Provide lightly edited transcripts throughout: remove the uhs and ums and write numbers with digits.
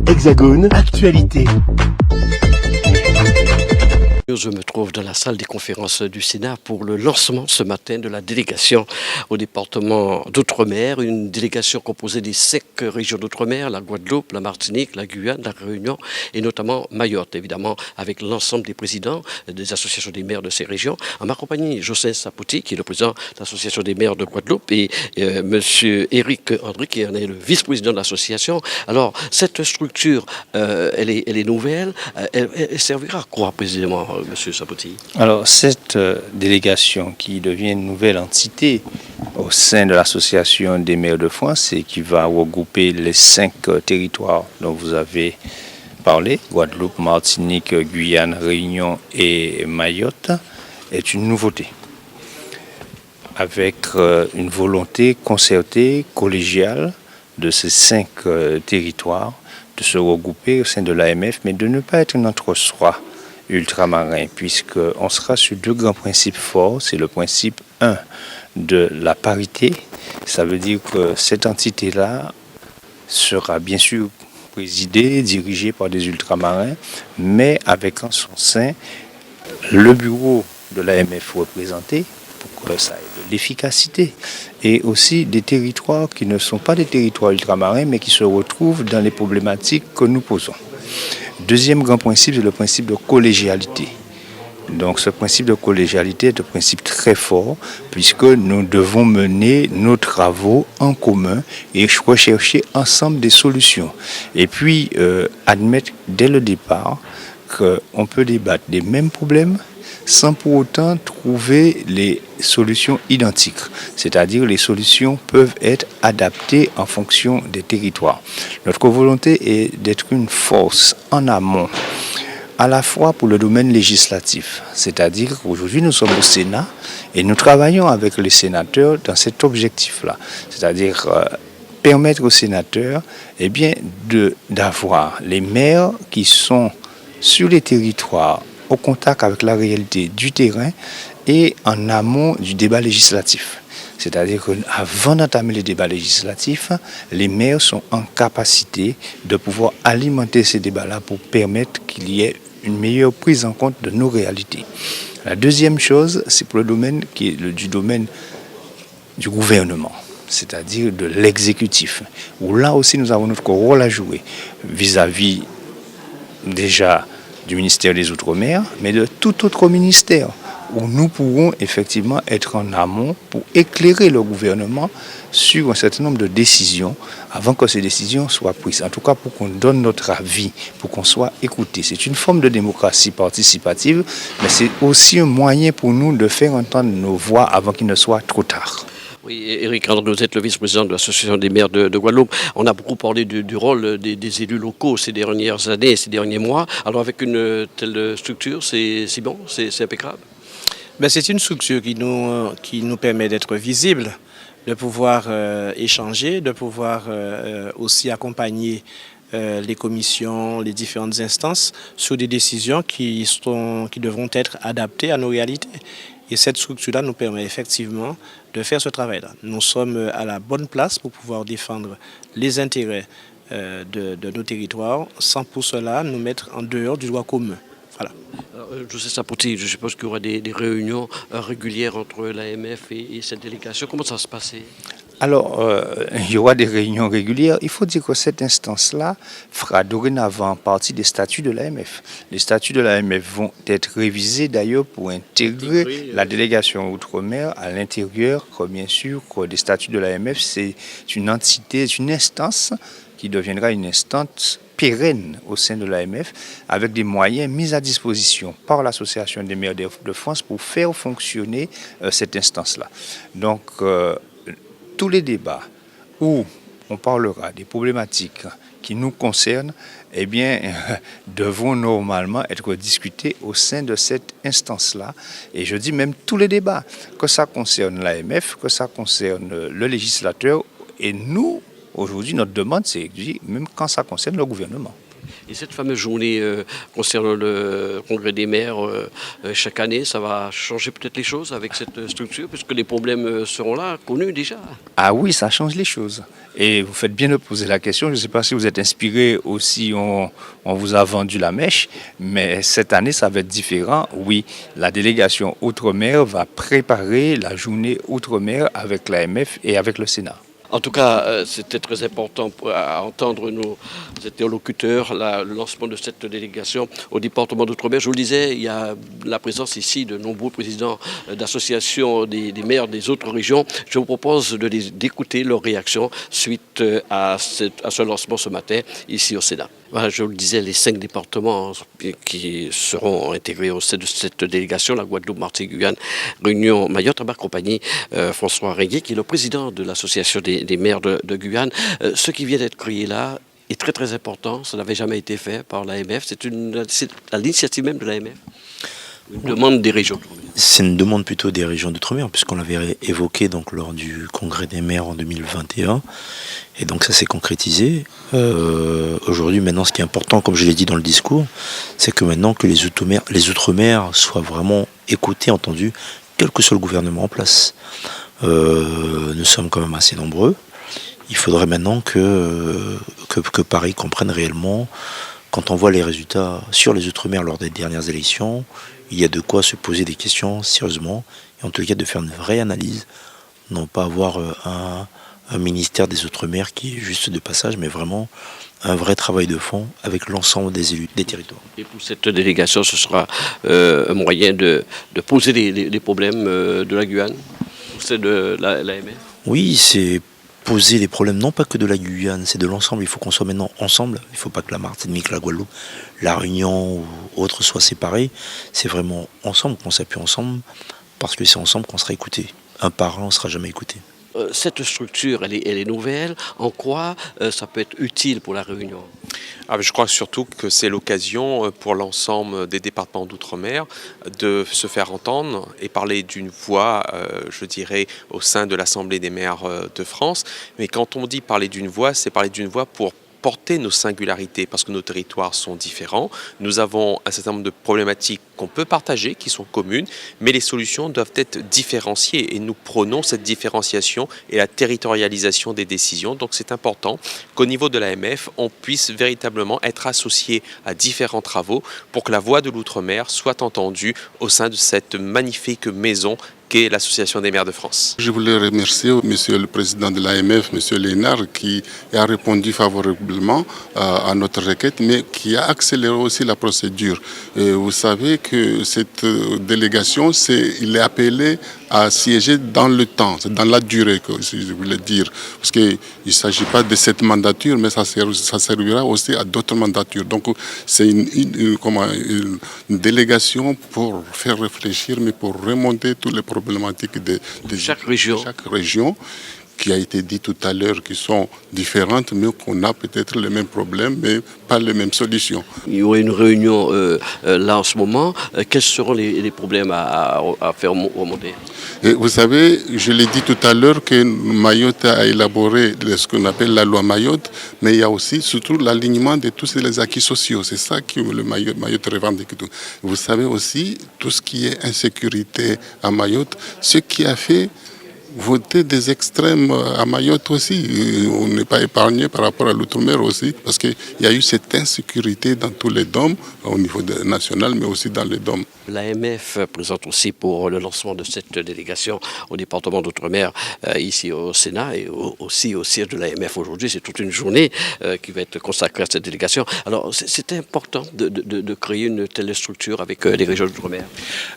Hexagone, actualité. Je me trouve dans la salle des conférences du Sénat pour le lancement ce matin de la délégation au département d'Outre-mer, une délégation composée des 5 régions d'Outre-mer, la Guadeloupe, la Martinique, la Guyane, la Réunion et notamment Mayotte, évidemment, avec l'ensemble des présidents des associations des maires de ces régions. En ma compagnie, José Sapouti, qui est le président de l'association des maires de Guadeloupe, et monsieur Éric André, qui est le vice-président de l'association. Alors, cette structure, elle est nouvelle, elle servira à quoi précisément, monsieur Sapouti? Alors, cette délégation qui devient une nouvelle entité au sein de l'Association des maires de France et qui va regrouper les 5 territoires dont vous avez parlé, Guadeloupe, Martinique, Guyane, Réunion et Mayotte, est une nouveauté. Avec une volonté concertée, collégiale de ces 5 territoires de se regrouper au sein de l'AMF, mais de ne pas être un entre-soi ultramarin, puisqu'on sera sur 2 grands principes forts. C'est le principe 1 de la parité. Ça veut dire que cette entité-là sera bien sûr présidée, dirigée par des ultramarins, mais avec en son sein le bureau de l'AMF représenté, pour que ça ait de l'efficacité, et aussi des territoires qui ne sont pas des territoires ultramarins, mais qui se retrouvent dans les problématiques que nous posons. Deuxième grand principe, c'est le principe de collégialité. Donc ce principe de collégialité est un principe très fort, puisque nous devons mener nos travaux en commun et rechercher ensemble des solutions. Et puis admettre dès le départ qu'on peut débattre des mêmes problèmes sans pour autant trouver les solutions identiques. C'est-à-dire les solutions peuvent être adaptées en fonction des territoires. Notre volonté est d'être une force en amont, à la fois pour le domaine législatif. C'est-à-dire qu'aujourd'hui nous sommes au Sénat et nous travaillons avec les sénateurs dans cet objectif-là. C'est-à-dire permettre aux sénateurs d'avoir les maires qui sont sur les territoires au contact avec la réalité du terrain et en amont du débat législatif. C'est-à-dire qu'avant d'entamer les débats législatifs, les maires sont en capacité de pouvoir alimenter ces débats-là pour permettre qu'il y ait une meilleure prise en compte de nos réalités. La deuxième chose, c'est pour le domaine qui est du domaine du gouvernement, c'est-à-dire de l'exécutif, où là aussi nous avons notre rôle à jouer vis-à-vis déjà du ministère des Outre-mer, mais de tout autre ministère, où nous pourrons effectivement être en amont pour éclairer le gouvernement sur un certain nombre de décisions avant que ces décisions soient prises. En tout cas, pour qu'on donne notre avis, pour qu'on soit écouté. C'est une forme de démocratie participative, mais c'est aussi un moyen pour nous de faire entendre nos voix avant qu'il ne soit trop tard. Oui, Éric André, vous êtes le vice-président de l'Association des maires de Guadeloupe. On a beaucoup parlé du rôle des élus locaux ces dernières années, ces derniers mois. Alors avec une telle structure, c'est bon, c'est impeccable? C'est une structure qui nous permet d'être visible, de pouvoir échanger, de pouvoir aussi accompagner les commissions, les différentes instances sur des décisions qui devront être adaptées à nos réalités. Et cette structure-là nous permet effectivement de faire ce travail-là. Nous sommes à la bonne place pour pouvoir défendre les intérêts de nos territoires sans pour cela nous mettre en dehors du droit commun. Voilà. José Sapouti, je suppose qu'il y aura des réunions régulières entre l'AMF et cette délégation. Comment ça va se passer? Alors, il y aura des réunions régulières. Il faut dire que cette instance-là fera dorénavant partie des statuts de l'AMF. Les statuts de l'AMF vont être révisés d'ailleurs pour intégrer la délégation Outre-mer à l'intérieur, bien sûr, des statuts de l'AMF. C'est une entité, une instance qui deviendra une instance pérenne au sein de l'AMF avec des moyens mis à disposition par l'Association des maires de France pour faire fonctionner cette instance-là. Donc, tous les débats où on parlera des problématiques qui nous concernent, devront normalement être discutés au sein de cette instance-là. Et je dis même tous les débats, que ça concerne l'AMF, que ça concerne le législateur. Et nous, aujourd'hui, notre demande, c'est même quand ça concerne le gouvernement. Et cette fameuse journée concernant le congrès des maires, chaque année, ça va changer peut-être les choses avec cette structure, puisque les problèmes seront là, connus déjà. Ah oui, ça change les choses. Et vous faites bien de poser la question. Je ne sais pas si vous êtes inspiré ou si on vous a vendu la mèche, mais cette année, ça va être différent. Oui, la délégation Outre-mer va préparer la journée Outre-mer avec l'AMF et avec le Sénat. En tout cas, c'était très important à entendre nos interlocuteurs, le lancement de cette délégation au département d'Outre-mer. Je vous le disais, il y a la présence ici de nombreux présidents d'associations des maires des autres régions. Je vous propose d'écouter leurs réactions suite à ce lancement ce matin ici au Sénat. Voilà, je vous le disais, les 5 départements qui seront intégrés au sein de cette délégation, la Guadeloupe, Martinique, Guyane, Réunion, Mayotte, en accompagné François Ringuet, qui est le président de l'association des maires de Guyane. Ce qui vient d'être créé là est très très important, ça n'avait jamais été fait par l'AMF, c'est à l'initiative même de l'AMF. Une demande des régions. C'est une demande plutôt des régions d'outre-mer, puisqu'on l'avait évoqué donc, lors du congrès des maires en 2021. Et donc ça s'est concrétisé. Aujourd'hui, maintenant, ce qui est important, comme je l'ai dit dans le discours, c'est que maintenant que les outre-mer soient vraiment écoutés, entendus, quel que soit le gouvernement en place. Nous sommes quand même assez nombreux. Il faudrait maintenant que Paris comprenne réellement, quand on voit les résultats sur les outre-mer lors des dernières élections, il y a de quoi se poser des questions sérieusement, et en tout cas de faire une vraie analyse, non pas avoir un ministère des Outre-mer qui est juste de passage, mais vraiment un vrai travail de fond avec l'ensemble des élus des territoires. Et pour cette délégation, ce sera un moyen de poser les problèmes de la Guyane, c'est de l'AMF. Oui, c'est poser les problèmes, non pas que de la Guyane, c'est de l'ensemble. Il faut qu'on soit maintenant ensemble. Il ne faut pas que la Martinique, la Guadeloupe, la Réunion ou autres soient séparés. C'est vraiment ensemble qu'on s'appuie ensemble, parce que c'est ensemble qu'on sera écouté. Un par un, on ne sera jamais écouté. Cette structure, elle est nouvelle. En quoi ça peut être utile pour la Réunion ? Je crois surtout que c'est l'occasion pour l'ensemble des départements d'outre-mer de se faire entendre et parler d'une voix, je dirais, au sein de l'Assemblée des maires de France. Mais quand on dit parler d'une voix, c'est parler d'une voix pour porter nos singularités, parce que nos territoires sont différents. Nous avons un certain nombre de problématiques qu'on peut partager, qui sont communes, mais les solutions doivent être différenciées et nous prônons cette différenciation et la territorialisation des décisions. Donc c'est important qu'au niveau de l'AMF, on puisse véritablement être associé à différents travaux pour que la voix de l'outre-mer soit entendue au sein de cette magnifique maison qu'est l'Association des maires de France. Je voulais remercier Monsieur le Président de l'AMF, Monsieur Lénard, qui a répondu favorablement à notre requête, mais qui a accéléré aussi la procédure. Et vous savez que cette délégation, il est appelé à siéger dans le temps, c'est dans la durée, si je voulais dire. Parce qu'il ne s'agit pas de cette mandature, mais ça servira aussi à d'autres mandatures. Donc c'est une délégation pour faire réfléchir, mais pour remonter tous les problématiques de chaque région, qui a été dit tout à l'heure, qui sont différentes, mais qu'on a peut-être les mêmes problèmes, mais pas les mêmes solutions. Il y aura une réunion là en ce moment. Quels seront les problèmes à faire remonter ? Et vous savez, je l'ai dit tout à l'heure que Mayotte a élaboré ce qu'on appelle la loi Mayotte, mais il y a aussi surtout l'alignement de tous les acquis sociaux. C'est ça que le Mayotte revendique. Vous savez aussi tout ce qui est insécurité à Mayotte, ce qui a fait voter des extrêmes à Mayotte aussi. On n'est pas épargné par rapport à l'outre-mer aussi, parce qu'il y a eu cette insécurité dans tous les DOM, au niveau national, mais aussi dans les DOM. L'AMF présente aussi pour le lancement de cette délégation au département d'outre-mer, ici au Sénat et aussi au siège de l'AMF aujourd'hui. C'est toute une journée qui va être consacrée à cette délégation. Alors, c'était important de créer une telle structure avec les régions d'outre-mer.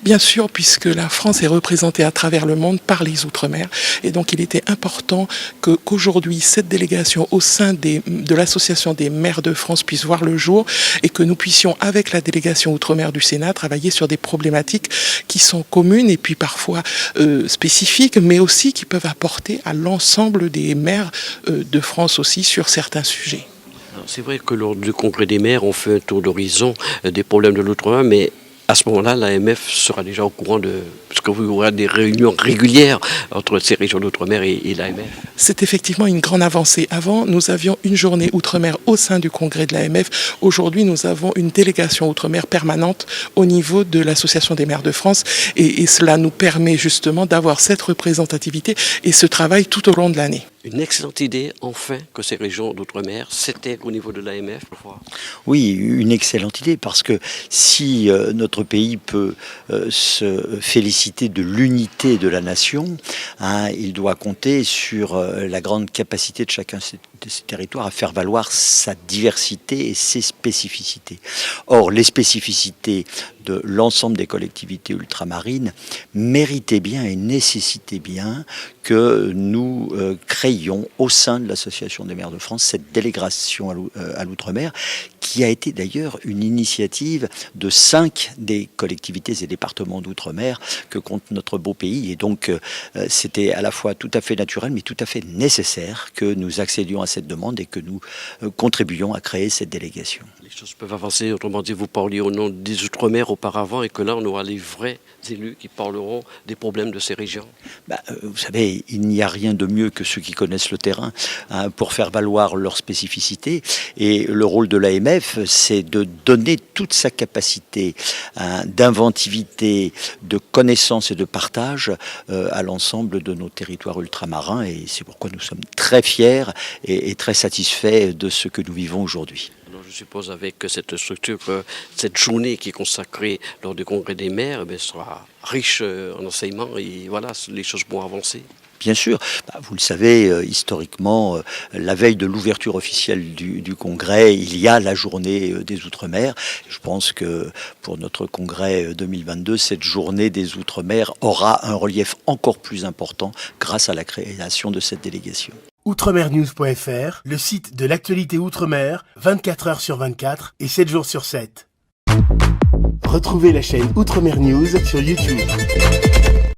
Bien sûr, puisque la France est représentée à travers le monde par les outre-mer. Et donc, il était important qu'aujourd'hui, cette délégation au sein de l'Association des maires de France puisse voir le jour et que nous puissions, avec la délégation outre-mer du Sénat, travailler sur des problématiques qui sont communes et puis parfois spécifiques, mais aussi qui peuvent apporter à l'ensemble des maires de France aussi sur certains sujets. C'est vrai que lors du congrès des maires, on fait un tour d'horizon des problèmes de l'outre-mer, mais à ce moment-là, l'AMF sera déjà au courant parce que vous aurez des réunions régulières entre ces régions d'outre-mer et l'AMF. C'est effectivement une grande avancée. Avant, nous avions une journée outre-mer au sein du congrès de l'AMF. Aujourd'hui, nous avons une délégation outre-mer permanente au niveau de l'Association des maires de France. Et cela nous permet justement d'avoir cette représentativité et ce travail tout au long de l'année. Une excellente idée, enfin, que ces régions d'outre-mer s'intègrent au niveau de l'AMF. Oui, une excellente idée, parce que si notre pays peut se féliciter de l'unité de la nation, il doit compter sur la grande capacité de chacun de ces territoires à faire valoir sa diversité et ses spécificités. Or, les spécificités de l'ensemble des collectivités ultramarines méritaient bien et nécessitaient bien que nous créions au sein de l'Association des maires de France cette délégation à l'outre-mer, qui a été d'ailleurs une initiative de 5 des collectivités et départements d'outre-mer que compte notre beau pays. Et donc, c'était à la fois tout à fait naturel, mais tout à fait nécessaire que nous accédions à cette demande et que nous contribuions à créer cette délégation. Les choses peuvent avancer, autrement dit, vous parliez au nom des outre-mer auparavant, et que là, on aura les vrais élus qui parleront des problèmes de ces régions. Vous savez, il n'y a rien de mieux que ceux qui connaissent le terrain pour faire valoir leurs spécificités. Et le rôle de l'AMF, c'est de donner toute sa capacité d'inventivité, de connaissance et de partage à l'ensemble de nos territoires ultramarins. Et c'est pourquoi nous sommes très fiers et très satisfaits de ce que nous vivons aujourd'hui. Alors, je suppose avec cette structure, cette journée qui est consacrée lors du congrès des maires, sera riche en enseignements et voilà, les choses vont avancer. Bien sûr, vous le savez, historiquement, la veille de l'ouverture officielle du congrès, il y a la journée des Outre-mer. Je pense que pour notre congrès 2022, cette journée des Outre-mer aura un relief encore plus important grâce à la création de cette délégation. Outremernews.fr, le site de l'actualité Outre-mer, 24 heures sur 24 et 7 jours sur 7. Retrouvez la chaîne Outremer News sur YouTube.